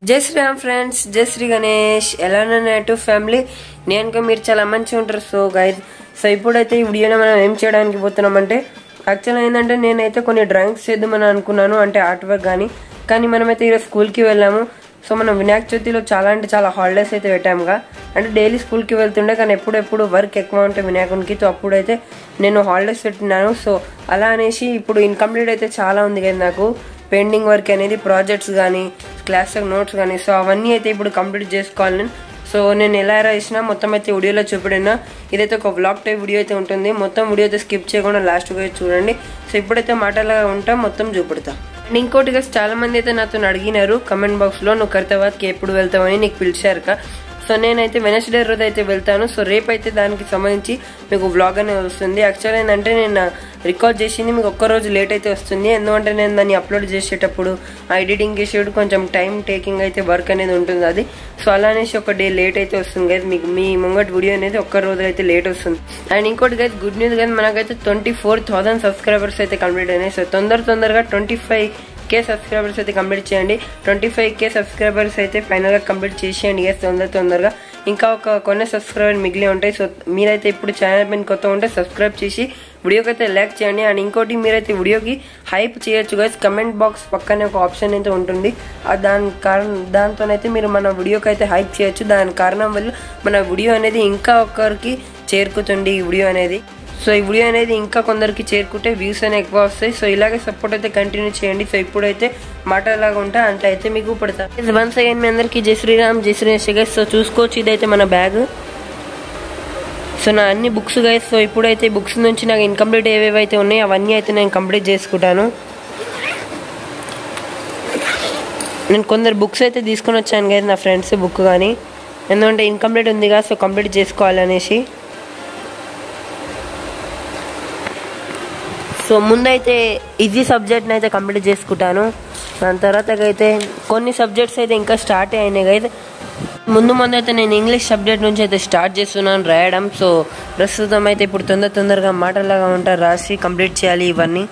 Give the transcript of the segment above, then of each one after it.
జై శ్రీరామ్ ఫ్రెండ్స్, జై శ్రీ గణేష్. ఎలా నేటివ్ ఫ్యామిలీ, నేను మీరు చాలా మంచిగా ఉంటారు. సో గైస్, ఇప్పుడైతే ఈ వీడియోలో మనం ఏం చేయడానికి పోతున్నామంటే, యాక్చువల్గా ఏంటంటే నేనైతే కొన్ని డ్రాయింగ్స్ చేద్దామని అనుకున్నాను, అంటే ఆర్ట్ వర్క్ కానీ మనమైతే ఈరోజు స్కూల్కి వెళ్ళాము. సో మనం వినాయక చవితిలో చాలా హాలిడేస్ అయితే పెట్టాముగా, అంటే డైలీ స్కూల్కి వెళ్తుండే, కానీ ఎప్పుడెప్పుడు వర్క్ ఎక్కువ ఉంటే వినాయకునికి, సో అప్పుడైతే నేను హాలిడేస్ పెట్టినాను. సో అలా అనేసి ఇప్పుడు ఇన్కంప్లీట్ అయితే చాలా ఉంది కదా నాకు పెండింగ్ వర్క్ అనేది, ప్రాజెక్ట్స్ కానీ క్లాస్ నోట్స్ కానీ. సో అవన్నీ అయితే ఇప్పుడు కంప్లీట్ చేసుకోవాలి నేను. సో నేను ఎలా రాసినా మొత్తం అయితే వీడియోలో చూపడినా, ఇదైతే ఒక వ్లాగ్ టైప్ వీడియో అయితే ఉంటుంది. మొత్తం వీడియో అయితే స్కిప్ చేయకుండా లాస్ట్గా చూడండి. సో ఇప్పుడైతే మాటలాగా ఉంటా, మొత్తం చూపెడతా. అండ్ ఇంకోటి చాలా మంది అయితే నాతో అడిగినారు కమెంట్ బాక్స్లో, నువ్వు ఖైరతాబాద్కి ఎప్పుడు వెళ్తావని, నీకు పిలిచారుక. సో నేనైతే వెనస్డే రోజు అయితే వెళ్తాను. సో రేపు అయితే దానికి సంబంధించి మీకు వ్లాగ్ అనేది వస్తుంది. యాక్చువల్ ఏంటంటే నేను రికార్డ్ చేసింది మీకు ఒక్కరోజు లేట్ అయితే వస్తుంది, ఎందుకంటే నేను దాన్ని అప్లోడ్ చేసేటప్పుడు ఎడిటింగ్ చేసేటప్పుడు కొంచెం టైం టేకింగ్ అయితే వర్క్ అనేది ఉంటుంది అది. సో అలా అనేసి ఒక డే లేట్ అయితే వస్తుంది గైస్, మీకు మీ ముంగటి వీడియో అనేది ఒక్క రోజు అయితే లేట్ వస్తుంది. అండ్ ఇంకోటి గైస్, గుడ్ న్యూస్ గైస్, మనకైతే 24,000 సబ్స్క్రైబర్స్ అయితే కంప్లీట్ అయినాయి. సో తొందరగా 25K సబ్స్క్రైబర్స్ అయితే కంప్లీట్ చేయండి. 25K సబ్స్క్రైబర్స్ అయితే ఫైనల్గా కంప్లీట్ చేసేయండి గైస్ తొందరగా. ఇంకా కొన్ని సబ్స్క్రైబర్ మిగిలి ఉంటాయి. సో మీరైతే ఇప్పుడు ఛానల్ పైన కొత్త ఉంటే సబ్స్క్రైబ్ చేసి వీడియోకి అయితే లైక్ చేయండి. అండ్ ఇంకోటి, మీరైతే వీడియోకి హైప్ చేయొచ్చు గైస్. కమెంట్ బాక్స్ పక్కనే ఒక ఆప్షన్ అయితే ఉంటుంది, దాంతోనైతే మీరు మన వీడియోకి అయితే హైప్ చేయొచ్చు. దాని కారణం వల్ల మన వీడియో అనేది ఇంకా ఒకరికి చేరుకుతుంది ఈ వీడియో అనేది. సో ఈ వీడియో అనేది ఇంకా కొందరికి చేరుకుంటే వ్యూస్ అనేవి ఎక్కువ వస్తాయి. సో ఇలాగే సపోర్ట్ అయితే కంటిన్యూ చేయండి. సో ఇప్పుడైతే మాటలాగా ఉంటా, అంటే అయితే మీకు పడతా. వన్స్ అగైన్ మీ అందరికీ జై శ్రీరామ్, జై శ్రీరామ్ గైస్. సో చూసుకోవచ్చు, ఇదైతే మన బ్యాగ్. సో నా అన్ని బుక్స్ గైస్. సో ఇప్పుడైతే బుక్స్ నుంచి నాకు ఇన్కంప్లీట్ ఏవేవైతే ఉన్నాయో అవన్నీ అయితే నేను కంప్లీట్ చేసుకుంటాను. నేను కొందరు బుక్స్ అయితే తీసుకొని వచ్చాను గైస్, నా ఫ్రెండ్స్ బుక్ కానీ, ఎందుకంటే ఇన్కంప్లీట్ ఉంది కదా, సో కంప్లీట్ చేసుకోవాలనేసి. సో ముందైతే ఈజీ సబ్జెక్ట్ని అయితే కంప్లీట్ చేసుకుంటాను. దాని తర్వాత అయితే కొన్ని సబ్జెక్ట్స్ అయితే ఇంకా స్టార్ట్ అయినాయి కదా. ముందు అయితే నేను ఇంగ్లీష్ సబ్జెక్ట్ నుంచి అయితే స్టార్ట్ చేస్తున్నాను రాయడం. సో ప్రస్తుతం అయితే ఇప్పుడు తొందరగా మాటలాగా ఉంటారు రాసి కంప్లీట్ చేయాలి ఇవన్నీ.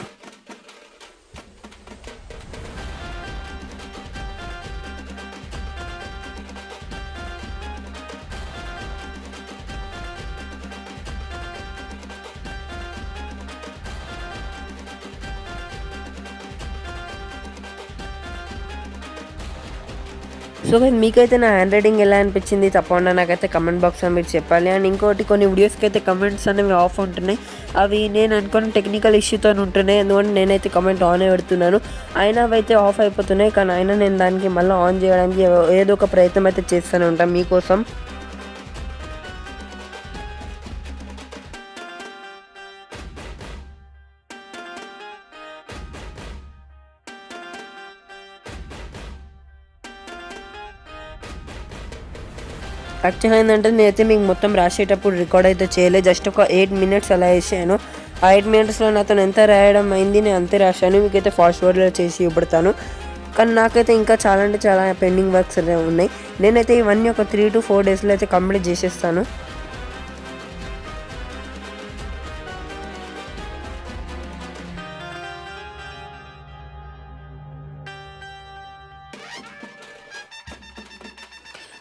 సో మీకైతే నా హ్యాండ్ రైటింగ్ ఎలా అనిపించింది తప్పకుండా నాకైతే కమెంట్ బాక్స్లో మీరు చెప్పాలి. అండ్ ఇంకోటి, కొన్ని వీడియోస్కి అయితే కమెంట్స్ అనేవి ఆఫ్ ఉంటున్నాయి, అవి నేను అనుకున్న టెక్నికల్ ఇష్యూతో ఉంటున్నాయి. ఎందుకంటే నేనైతే కమెంట్ ఆన్ పెడుతున్నాను, అయినా అవైతే ఆఫ్ అయిపోతున్నాయి. కానీ అయినా నేను దానికి మళ్ళీ ఆన్ చేయడానికి ఏదో ఒక ప్రయత్నం అయితే చేస్తూనే ఉంటాను మీకోసం. యాక్చువల్గా ఏంటంటే నేనైతే మీకు మొత్తం రాసేటప్పుడు రికార్డ్ అయితే చేయలేదు, జస్ట్ ఒక 8 మినిట్స్ అలా వేసాను. ఆ 8 మినిట్స్లో నాతో ఎంత రాయడం అయింది నేను అంతే రాశాను. మీకైతే ఫాస్ట్ వర్డ్లో చేసి ఇవ్వబడతాను. కానీ నాకైతే ఇంకా చాలా పెండింగ్ వర్క్స్ ఉన్నాయి. నేనైతే ఇవన్నీ ఒక 3 to 4 డేస్లో అయితే కంప్లీట్ చేసేస్తాను.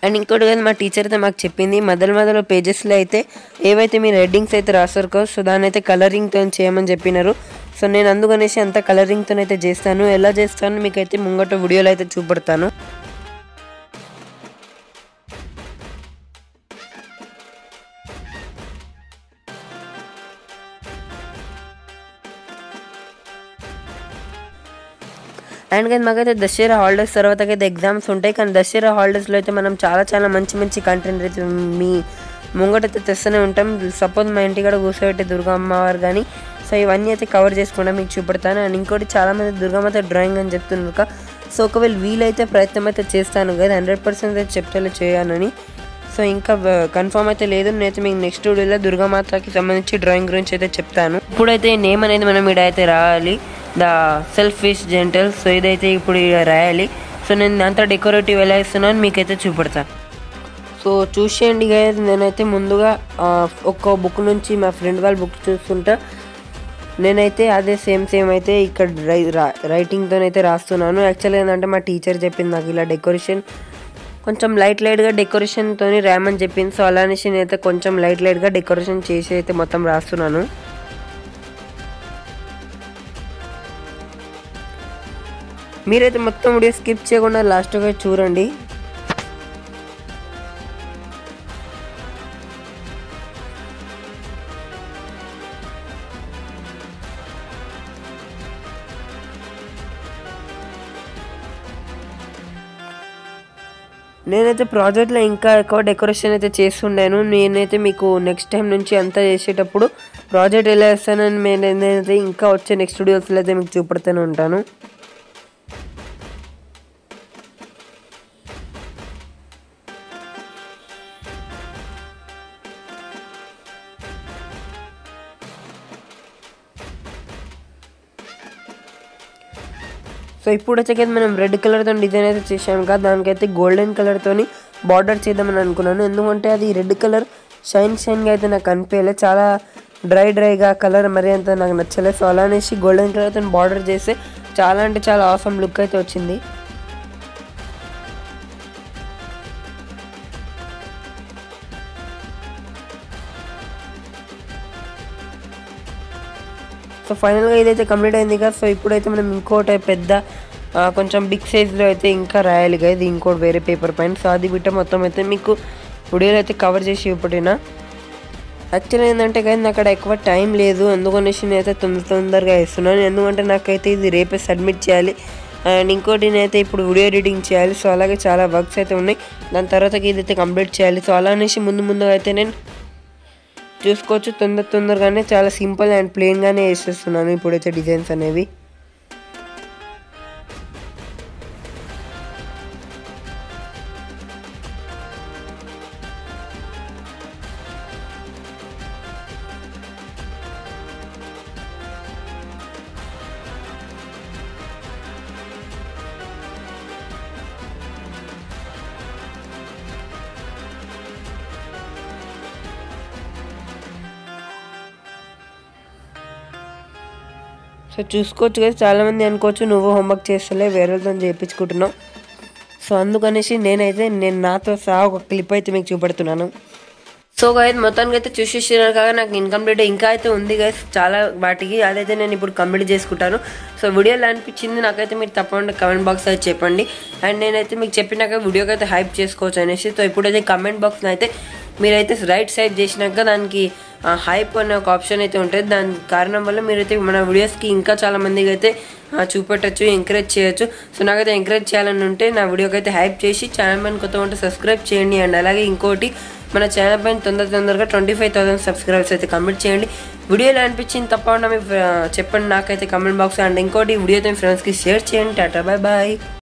అండ్ ఇంకోటి కదా, మా టీచర్ అయితే మాకు చెప్పింది, మధ్యలో పేజెస్లో అయితే ఏవైతే మీరు హెడ్డింగ్స్ అయితే రాస్తారో సో దాన్ని అయితే కలరింగ్తో చేయమని చెప్పినారు. సో నేను అందుకనేసి అంతా కలరింగ్తో అయితే చేస్తాను. ఎలా చేస్తాను మీకైతే ముంగట వీడియోలో అయితే చూపెడతాను. అండ్ కానీ మాకైతే దసరా హాలిడేస్ తర్వాత అయితే ఎగ్జామ్స్ ఉంటాయి. కానీ దసరా హాలిడేస్లో అయితే మనం చాలా మంచి కంటెంట్ అయితే మీ ముంగటైతే తెస్తూనే ఉంటాం. సపోజ్ మా ఇంటికాడ కూర్చోబెట్టే దుర్గమ్మవారు కానీ, సో ఇవన్నీ అయితే కవర్ చేసుకుంటా మీకు చూపెడతాను. అండ్ ఇంకోటి, చాలామంది దుర్గమ్మతో డ్రాయింగ్ అని చెప్తున్నారు. సో ఒకవేళ వీలైతే ప్రయత్నం అయితే చేస్తాను కదా, 100% అయితే చెప్తే చేయాలని. సో ఇంకా కన్ఫర్మ్ అయితే లేదు. నేనైతే మీకు నెక్స్ట్ వీడియోలో దుర్గామాతకి సంబంధించి డ్రాయింగ్ గురించి అయితే చెప్తాను. ఇప్పుడైతే నేమ్ అనేది మనం ఇక్కడ అయితే రాయాలి, the self is gentle. So ఇదైతే ఇప్పుడు ఇక్కడ రాయాలి. సో నేను అంతా డెకరేటివ్ ఎలా ఇస్తున్నాను మీకైతే చూపెడతాను. సో చూసేయండి గైస్, నేనైతే ముందుగా ఒక్క బుక్ నుంచి మా ఫ్రెండ్ వాళ్ళ బుక్ చూస్తుంటా. నేనైతే అదే సేమ్ అయితే ఇక్కడ రైటింగ్తోనైతే రాస్తున్నాను. యాక్చువల్గా ఏంటంటే మా టీచర్ చెప్పింది నాకు ఇలా డెకరేషన్ కొంచెం లైట్గా డెకరేషన్తో రాయమని చెప్పింది. సో అలా అనేసి నేనైతే కొంచెం లైట్గా డెకరేషన్ చేసి అయితే మొత్తం రాస్తున్నాను. మీరైతే మొత్తం వీడియో స్కిప్ చేయకుండా లాస్ట్గా చూడండి. నేనైతే ప్రాజెక్ట్లో ఇంకా ఎక్కువ డెకరేషన్ అయితే చేస్తుండాను. నేనైతే మీకు నెక్స్ట్ టైం నుంచి అంతా చేసేటప్పుడు ప్రాజెక్ట్ ఎలా చేస్తానని నేనైతే ఇంకా వచ్చే నెక్స్ట్ వీడియోస్లో అయితే మీకు చూపెడుతూనే ఉంటాను. సో ఇప్పుడు వచ్చేకైతే మనం రెడ్ కలర్తో డిజైన్ అయితే చేసాము కదా, దానికైతే గోల్డెన్ కలర్తో బార్డర్ చేద్దామని అనుకున్నాను. ఎందుకంటే అది రెడ్ కలర్ షైన్గా అయితే నాకు అనిపించలేదు, చాలా డ్రైగా కలర్ మరి అంత నాకు నచ్చలేదు. సో అలా అనేసి గోల్డెన్ కలర్తో బార్డర్ చేస్తే చాలా అంటే చాలా ఆసమ్ లుక్ అయితే వచ్చింది. సో ఫైనల్గా ఇదైతే కంప్లీట్ అయింది కదా. సో ఇప్పుడైతే మనం ఇంకోటి పెద్ద కొంచెం బిగ్ సైజ్లో అయితే ఇంకా రాయాలి కదా, ఇది ఇంకోటి వేరే పేపర్ పైన. సో అది బిట్ట మొత్తం అయితే మీకు వీడియోలో అయితే కవర్ చేసి ఇప్పుడైనా. యాక్చువల్గా ఏంటంటే కదా నాకు అక్కడ ఎక్కువ టైం లేదు, అందుకనేసి నేనైతే తొందరగా వేస్తున్నాను. ఎందుకంటే నాకైతే ఇది రేపే సబ్మిట్ చేయాలి అండ్ ఇంకోటి నేనైతే ఇప్పుడు వీడియో ఎడిటింగ్ చేయాలి. సో అలాగే చాలా వర్క్స్ అయితే ఉన్నాయి, దాని తర్వాత ఇదైతే కంప్లీట్ చేయాలి. సో అలా అనేసి ముందుగా అయితే నేను చూసుకోవచ్చు తొందరగానే చాలా సింపుల్ అండ్ ప్లెయిన్గానే వేసేస్తున్నాను ఇప్పుడైతే డిజైన్స్ అనేవి. సో చూసుకోవచ్చు కదా, చాలామంది అనుకోవచ్చు నువ్వు హోంవర్క్ చేస్తలే వేరేతో చేయించుకుంటున్నావు. సో అందుకనేసి నేను నాతో సహా ఒక క్లిప్ అయితే మీకు చూపెడుతున్నాను. సో గైస్ మొత్తానికి అయితే చూసేసినారు కాగా నాకు ఇన్కంప్లీట్ ఇంకా అయితే ఉంది గైస్ చాలా వాటికి, అదైతే నేను ఇప్పుడు కంప్లీట్ చేసుకుంటాను. సో వీడియోలో అనిపించింది నాకైతే మీరు తప్పకుండా కమెంట్ బాక్స్ అయితే చెప్పండి. అండ్ నేనైతే మీకు చెప్పినాక వీడియోకి అయితే హైప్ చేసుకోవచ్చు అనేసి. సో ఇప్పుడైతే కమెంట్ బాక్స్లో అయితే మీరైతే రైట్ సైడ్ చేసినాక దానికి హైప్ అనే ఒక ఆప్షన్ అయితే ఉంటుంది. దాని కారణం వల్ల మీరైతే మన వీడియోస్కి ఇంకా చాలా మందికి అయితే చూపెట్టచ్చు, ఎంకరేజ్ చేయొచ్చు. సో నాకైతే ఎంకరేజ్ చేయాలని ఉంటే నా వీడియోకి అయితే హైప్ చేసి ఛానల్ పైన కొత్త ఉంటే సబ్స్క్రైబ్ చేయండి. అండ్ అలాగే ఇంకోటి మన ఛానల్ పైన తొందరగా 25,000 సబ్స్క్రైబర్స్ అయితే కంప్లీట్ చేయండి. వీడియోలో అనిపించింది తప్పకుండా మీరు చెప్పండి నాకైతే కమెంట్ బాక్స్. అండ్ ఇంకోటి వీడియోతో మీ ఫ్రెండ్స్కి షేర్ చేయండి. టాటా బాయ్.